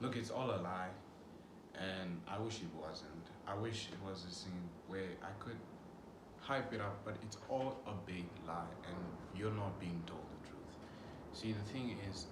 Look, it's all a lie, and I wish it wasn't. I wish it was a thing where I could hype it up, but it's all a big lie, and you're not being told the truth. See, the thing is,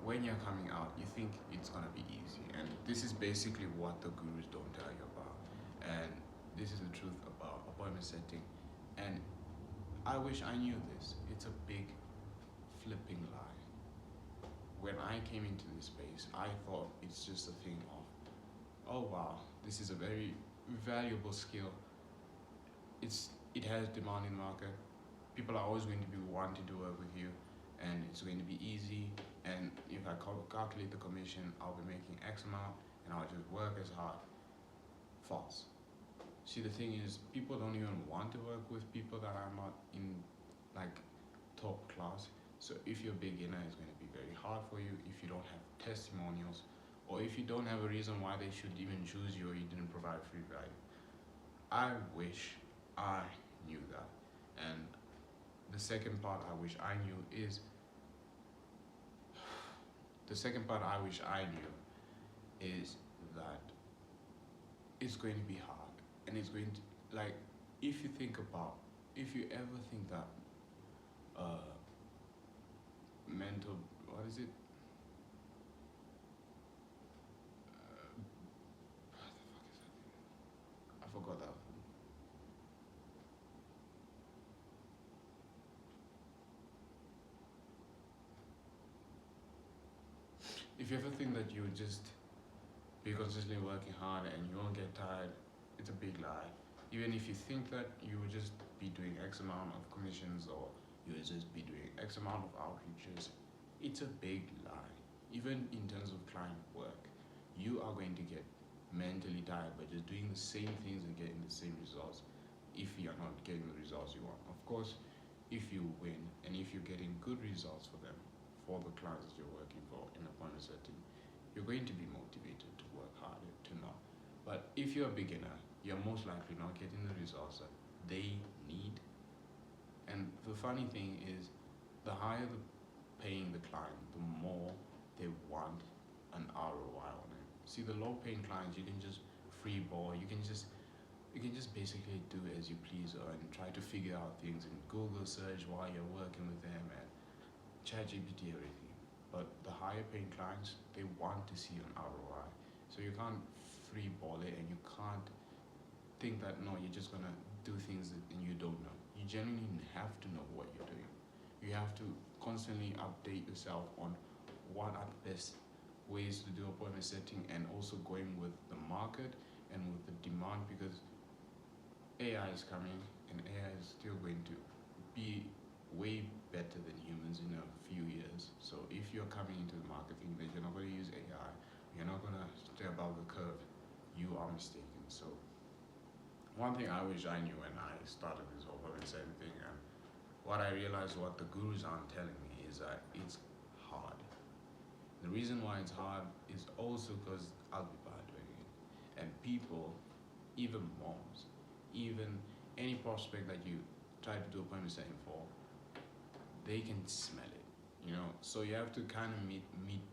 when you're coming out, you think it's gonna be easy, and this is basically what the gurus don't tell you about. And this is the truth about appointment setting. And I wish I knew this. It's a big flipping lie. When I came into this space, I thought it's just a thing of, oh wow, this is a very valuable skill. It has demand in the market. People are always going to be wanting to work with you, and it's going to be easy. And if I calculate the commission, I'll be making X amount, and I'll just work as hard. False. See, the thing is, people don't even want to work with people that are not in like top class. So if you're a beginner, it's going to be very hard for you if you don't have testimonials, or if you don't have a reason why they should even choose you, or you didn't provide free value. I wish I knew that. And the second part I wish I knew is the second part I wish I knew is that it's going to be hard, and it's going to, like, if you think about, if you ever think that mental, what is it, what the fuck is that thing? I forgot that. If you ever think that you just be consistently working hard and you won't get tired, it's a big lie. Even if you think that you will just be doing X amount of commissions, or you will just be doing X amount of outreaches, it's a big lie. Even in terms of client work, you are going to get mentally tired by just doing the same things and getting the same results if you're not getting the results you want. Of course, if you win and if you're getting good results for them, for the clients that you're working for in appointment setting, you're going to be motivated to work harder, to not. But if you're a beginner, you're most likely not getting the results that they need. And the funny thing is, the higher the paying the client, the more they want an ROI on it. See, the low paying clients, you can just free ball, you can just basically do as you please, and try to figure out things in Google search while you're working with them, and ChatGPT, everything. But the higher paying clients, they want to see an ROI. So you can't free ball it, and you can't think that no, you're just gonna do things and you don't know. You genuinely have to know what you're doing. You have to constantly update yourself on what are the best ways to do appointment setting, and also going with the market and with the demand, because AI is coming, and AI is still going to be way better than humans in a few years. So if you're coming into the market thinking that you're not going to use AI, you're not going to stay above the curve, you are mistaken. So one thing I wish I knew when I started this whole appointment setting thing, and what I realized what the gurus aren't telling me, is that it's hard. The reason why it's hard is also because I'll be bad doing it. And people, even moms, even any prospect that you try to do appointment setting for, they can smell it, you know. So you have to kind of meet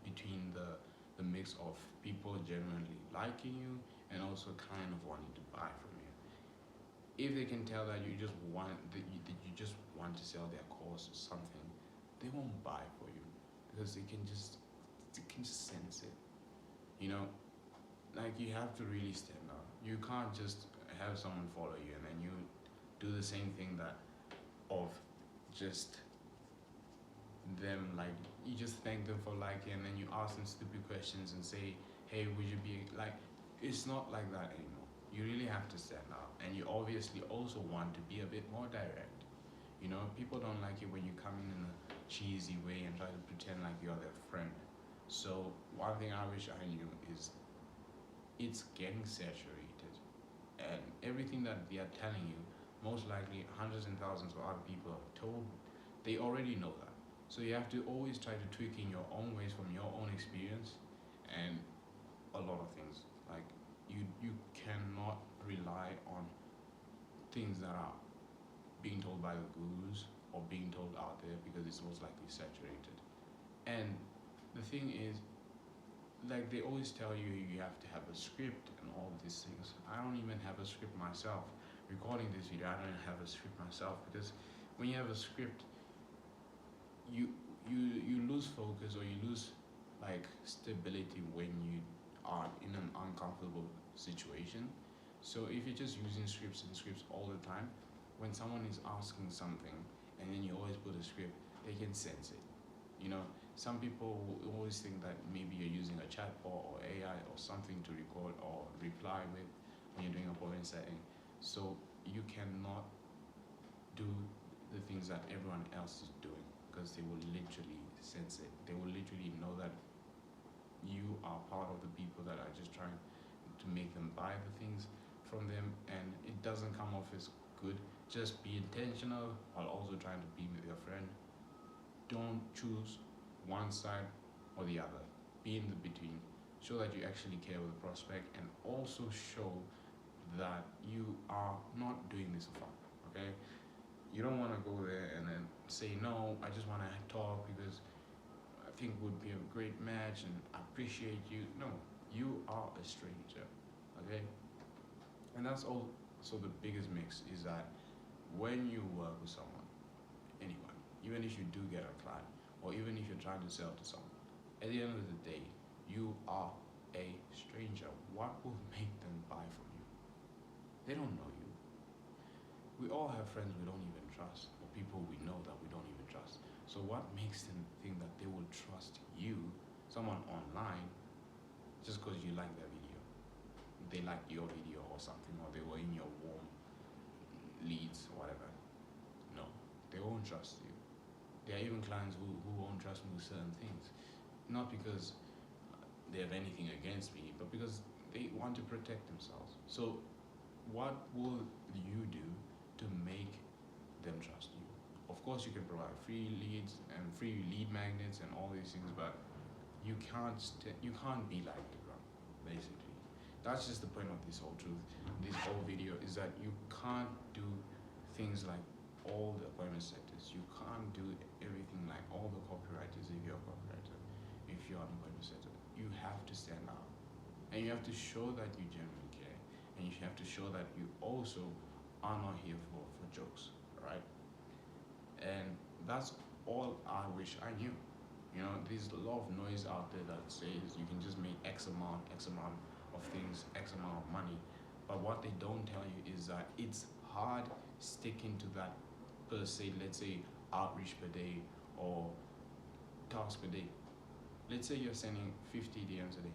between the mix of people genuinely liking you and also kind of wanting to buy from you. If they can tell that you just want to sell their course or something, they won't buy for you, because they can just sense it, you know. Like, you have to really stand out. You can't just have someone follow you and then you do the same thing that of just them, like, you just thank them for liking, and then you ask them stupid questions and say, hey, would you be like, it's not like that anymore. You really have to stand out, and you obviously also want to be a bit more direct. You know, people don't like it when you come in a cheesy way and try to pretend like you're their friend. So one thing I wish I knew is, it's getting saturated, and everything that they are telling you, most likely hundreds and thousands of other people have told, they already know that. So you have to always try to tweak in your own ways from your own experience, and a lot of things, like, you cannot rely on things that are being told by the gurus or being told out there, because it's most likely saturated. And the thing is, like they always tell you you have to have a script and all these things. I don't even have a script myself. Recording this video, I don't have a script myself because when you have a script, you you lose focus or you lose like stability when you are in an uncomfortable situation. So if you're just using scripts and scripts all the time, when someone is asking something and then you always put a script, they can sense it. You know, some people will always think that maybe you're using a chatbot or AI or something to record or reply with when you're doing a polling setting. So you cannot do the things that everyone else is doing because they will literally sense it. They will literally know that you are part of the people that are just trying to make them buy the things from them, and it doesn't come off as good. Just be intentional while also trying to be with your friend. Don't choose one side or the other. Be in the between. Show that you actually care with the prospect, and also show that you are not doing this for fun. Okay? You don't want to go there and then say no. I just want to talk because I think would be a great match and I appreciate you. No, you are a stranger. Okay? And that's also the biggest mix is that when you work with someone, anyone, even if you do get a client, or even if you're trying to sell to someone, at the end of the day, you are a stranger. What will make them buy from you? They don't know you. We all have friends we don't even trust, or people we know that we don't even trust. So what makes them think that they will trust you, someone online, just because you like their video? They like your video or something, or they were in your warm leads or whatever. No, they won't trust you. There are even clients who won't trust me with certain things. Not because they have anything against me, but because they want to protect themselves. So what will you do to make them trust you? Of course, you can provide free leads and free lead magnets and all these things, but you can't be like the ground, basically. That's just the point of this whole truth. This whole video is that you can't do things like all the appointment setters. You can't do everything like all the copywriters if you're a copywriter. If you're an appointment setter, you have to stand out, and you have to show that you genuinely care, and you have to show that you also are not here for jokes, right? And that's all I wish I knew. You know, there's a lot of noise out there that says you can just make X amount of things, X amount of money. But what they don't tell you is that it's hard sticking to that per se, let's say outreach per day or tasks per day. Let's say you're sending 50 DMs a day.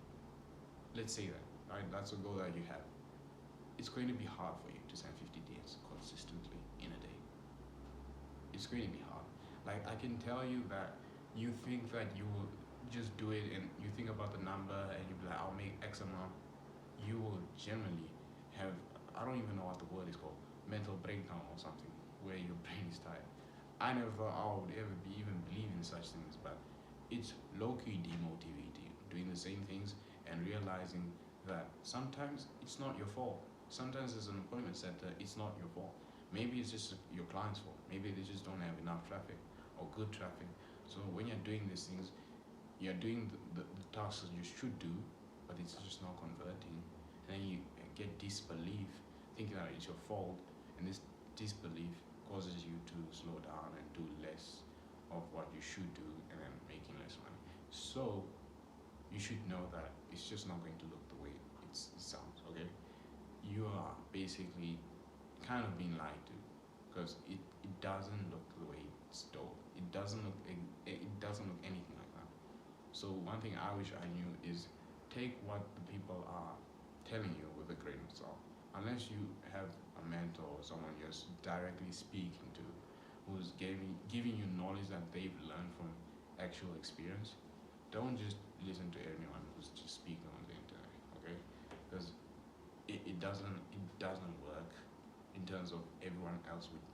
Let's say that, right? That's a goal that you have. It's going to be hard for you to send 50 DMs consistently in a day. It's going to be hard. Like, I can tell you that you think that you will just do it and you think about the number and you'll be like, I'll make X amount. You will generally have, I don't even know what the word is called, mental breakdown or something, where your brain is tired. I never thought I would ever even believe in such things, but it's low-key demotivating, doing the same things and realizing that sometimes it's not your fault. Sometimes as an appointment setter, it's not your fault. Maybe it's just your client's fault. Maybe they just don't have enough traffic or good traffic. So when you're doing these things, you're doing the tasks that you should do, but it's just not converting. And then you get disbelief, thinking that it's your fault, and this disbelief causes you to slow down and do less of what you should do, and then making less money. So you should know that it's just not going to look the way it sounds, okay? You are basically kind of being lied to, because it doesn't look the way it's told. It doesn't look anything like that. So one thing I wish I knew is take what the people are telling you with a grain of salt. Unless you have a mentor or someone you're directly speaking to who's giving you knowledge that they've learned from actual experience, don't just listen to anyone who's just speaking on the internet, okay? Because it doesn't work in terms of everyone else would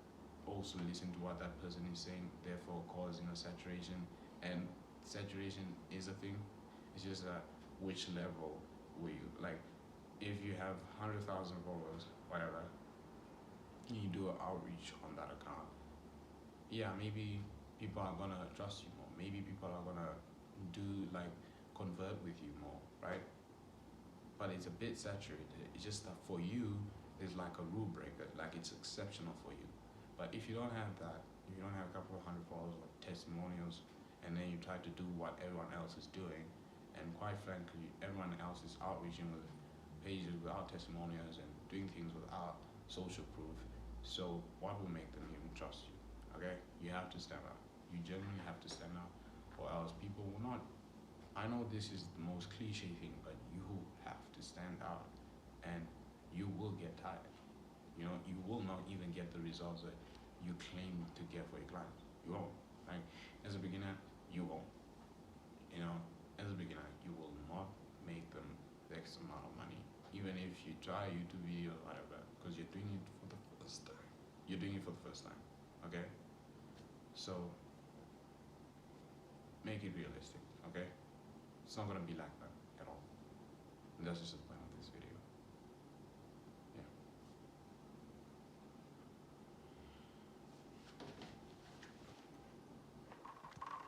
also listen to what that person is saying, therefore causing a saturation. And saturation is a thing. It's just which level will you, like, if you have 100,000 followers, whatever, you do an outreach on that account, yeah, maybe people are gonna trust you more. Maybe people are gonna do like convert with you more, right? But it's a bit saturated. It's just that for you, there's like a rule breaker, like it's exceptional for you. But if you don't have that, if you don't have a couple of hundred followers or testimonials, and then you try to do what everyone else is doing, and quite frankly, everyone else is outreaching with pages without testimonials and doing things without social proof. So what will make them even trust you? Okay, you have to stand out. You genuinely have to stand out, or else people will not. I know this is the most cliche thing, but you have to stand out, and you will get tired. You know, you will not even get the results that you claim to get for your clients. You won't. Like as a beginner, you won't. You know, as a beginner, you will not make them the X amount of money, even if you try a YouTube video or whatever, because you're doing it for the first time. You're doing it for the first time. Okay? So make it realistic, okay? It's not gonna be like that at all. And that's just